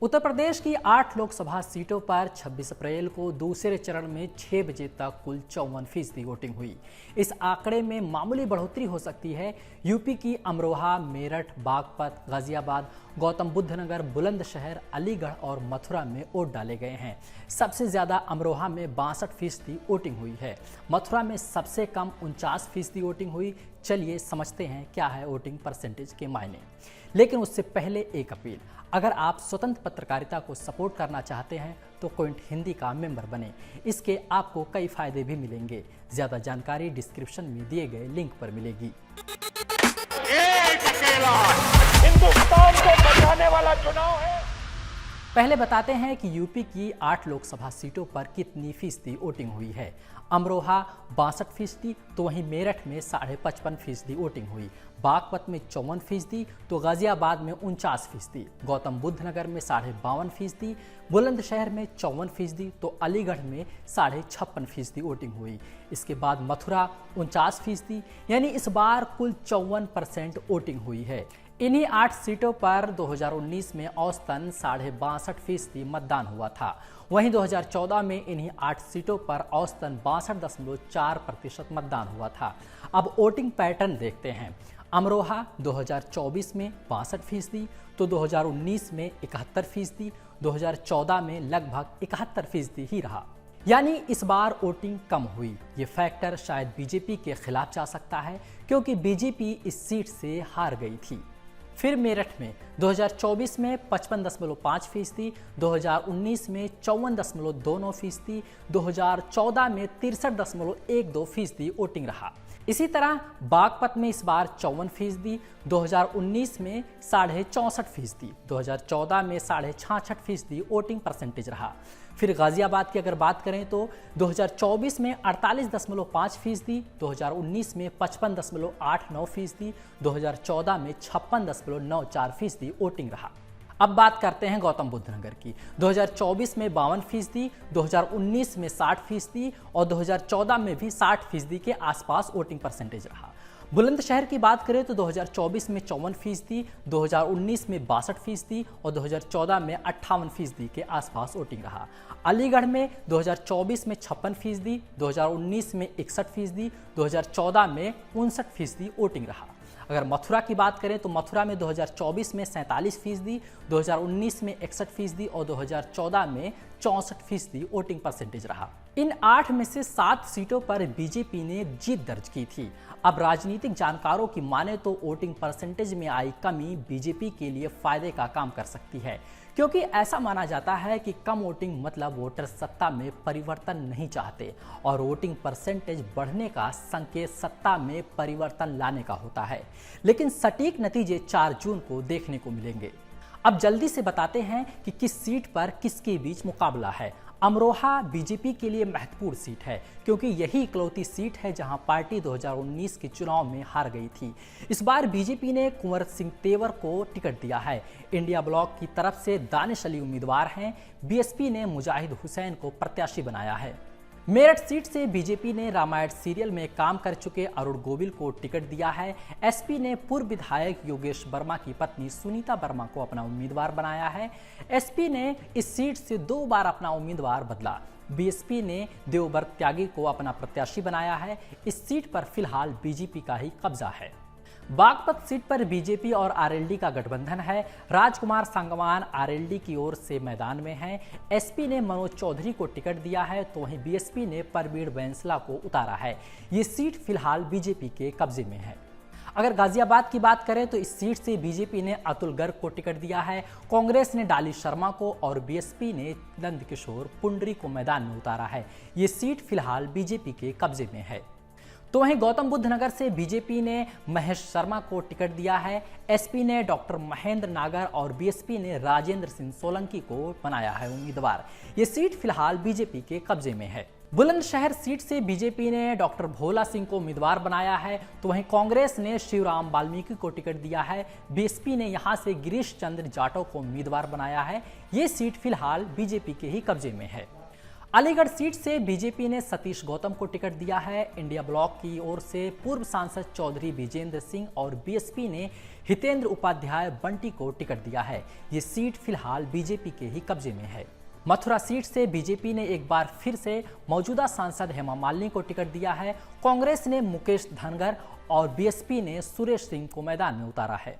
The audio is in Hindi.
उत्तर प्रदेश की 8 लोकसभा सीटों पर 26 अप्रैल को दूसरे चरण में 6 बजे तक कुल 54% वोटिंग हुई। इस आंकड़े में मामूली बढ़ोतरी हो सकती है। यूपी की अमरोहा, मेरठ, बागपत, गाजियाबाद, गौतम बुद्ध नगर, बुलंदशहर, अलीगढ़ और मथुरा में वोट डाले गए हैं। सबसे ज्यादा अमरोहा में 62% वोटिंग हुई है। मथुरा में सबसे कम 49% वोटिंग हुई। चलिए समझते हैं क्या है वोटिंग परसेंटेज के मायने। लेकिन उससे पहले एक अपील, अगर आप स्वतंत्र पत्रकारिता को सपोर्ट करना चाहते हैं तो क्विंट हिंदी का मेंबर बने। इसके आपको कई फायदे भी मिलेंगे। ज्यादा जानकारी डिस्क्रिप्शन में दिए गए लिंक पर मिलेगी। एक अकेला हिंदुस्तान को बचाने वाला चुनाव है। पहले बताते हैं कि यूपी की 8 लोकसभा सीटों पर कितनी फीसदी वोटिंग हुई है। अमरोहा 62%, तो वहीं मेरठ में 55.5% वोटिंग हुई। बागपत में 54%, तो गाजियाबाद में 49%, गौतम बुद्ध नगर में 52.5%, बुलंदशहर में 54%, तो अलीगढ़ में 56.5% वोटिंग हुई। इसके बाद मथुरा 49%, यानी इस बार कुल 54% वोटिंग हुई है। इन्हीं 8 सीटों पर 2019 में औसतन 62.5% मतदान हुआ था। वहीं 2014 में इन्हीं 8 सीटों पर औसतन 62.4% मतदान हुआ था। अब वोटिंग पैटर्न देखते हैं। अमरोहा 2024 में 62%, तो 2019 में 71%, 2014 में लगभग 71% ही रहा। यानी इस बार वोटिंग कम हुई। ये फैक्टर शायद बीजेपी के खिलाफ जा सकता है, क्योंकि बीजेपी इस सीट से हार गई थी। फिर मेरठ में 2024 में 55.5%, 2019 में 54.2%, 2014 में 63.12% वोटिंग रहा। इसी तरह बागपत में इस बार 54%, 2019 में 64.5%, 2014 में 66.5% वोटिंग परसेंटेज रहा। फिर गाजियाबाद की अगर बात करें तो 2024 में 48.5%, 2019 में 55.89%, 2014 में 56.94% वोटिंग रहा। अब बात करते हैं गौतम बुद्ध नगर की। 2024 में 52%, 2019 में 60% और 2014 में भी 60% के आसपास वोटिंग परसेंटेज रहा। बुलंदशहर की बात करें तो 2024 में 54%, 2019 में 62% और 2014 में 58% के आसपास वोटिंग रहा। अलीगढ़ में 2024 में 56%, 2019 में 61%, 2014 में 59% वोटिंग रहा। अगर मथुरा की बात करें तो मथुरा में 2024 में 47%, 2019 में 61% और 2014 में 64% वोटिंग परसेंटेज रहा। इन 8 में से 7 सीटों पर बीजेपी ने जीत दर्ज की थी। अब राजनीतिक जानकारों की माने तो वोटिंग परसेंटेज में आई कमी बीजेपी के लिए फायदे का काम कर सकती है, क्योंकि ऐसा माना जाता है कि कम वोटिंग मतलब वोटर सत्ता में परिवर्तन नहीं चाहते और वोटिंग परसेंटेज बढ़ने का संकेत सत्ता में परिवर्तन लाने का होता है। लेकिन सटीक नतीजे 4 जून को देखने को मिलेंगे। अब जल्दी से बताते हैं कि किस सीट पर किसके बीच मुकाबला है। अमरोहा बीजेपी के लिए महत्वपूर्ण सीट है, क्योंकि यही इकलौती सीट है जहां पार्टी 2019 के चुनाव में हार गई थी। इस बार बीजेपी ने कुंवर सिंह तेवर को टिकट दिया है। इंडिया ब्लॉक की तरफ से दानिश अली उम्मीदवार हैं। बीएसपी ने मुजाहिद हुसैन को प्रत्याशी बनाया है। मेरठ सीट से बीजेपी ने रामायण सीरियल में काम कर चुके अरुण गोविल को टिकट दिया है। एसपी ने पूर्व विधायक योगेश वर्मा की पत्नी सुनीता वर्मा को अपना उम्मीदवार बनाया है। एसपी ने इस सीट से 2 बार अपना उम्मीदवार बदला। बीएसपी ने देवव्रत त्यागी को अपना प्रत्याशी बनाया है। इस सीट पर फिलहाल बीजेपी का ही कब्जा है। बागपत सीट पर बीजेपी और आरएलडी का गठबंधन है। राजकुमार सांगवान आरएलडी की ओर से मैदान में हैं। एसपी ने मनोज चौधरी को टिकट दिया है, तो वहीं बीएसपी ने परवीर बैंसला को उतारा है। ये सीट फिलहाल बीजेपी के कब्जे में है। अगर गाजियाबाद की बात करें तो इस सीट से बीजेपी ने अतुल गर्ग को टिकट दिया है। कांग्रेस ने डाली शर्मा को और बीएसपी ने नंदकिशोर पुंडरी को मैदान में उतारा है। ये सीट फिलहाल बीजेपी के कब्जे में है। तो वहीं गौतम बुद्ध नगर से बीजेपी ने महेश शर्मा को टिकट दिया है। एसपी ने डॉक्टर महेंद्र नागर और बीएसपी ने राजेंद्र सिंह सोलंकी को बनाया है उम्मीदवार। ये सीट फिलहाल बीजेपी के कब्जे में है। बुलंदशहर सीट से बीजेपी ने डॉक्टर भोला सिंह को उम्मीदवार बनाया है, तो वहीं कांग्रेस ने शिवराम वाल्मीकि को टिकट दिया है। बीएसपी ने यहां से गिरीश चंद्र जाटव को उम्मीदवार बनाया है। ये सीट फिलहाल बीजेपी के ही कब्जे में है। अलीगढ़ सीट से बीजेपी ने सतीश गौतम को टिकट दिया है। इंडिया ब्लॉक की ओर से पूर्व सांसद चौधरी विजेंद्र सिंह और बीएसपी ने हितेंद्र उपाध्याय बंटी को टिकट दिया है। ये सीट फिलहाल बीजेपी के ही कब्जे में है। मथुरा सीट से बीजेपी ने एक बार फिर से मौजूदा सांसद हेमा मालिनी को टिकट दिया है। कांग्रेस ने मुकेश धनगर और बीएसपी ने सुरेश सिंह को मैदान में उतारा है।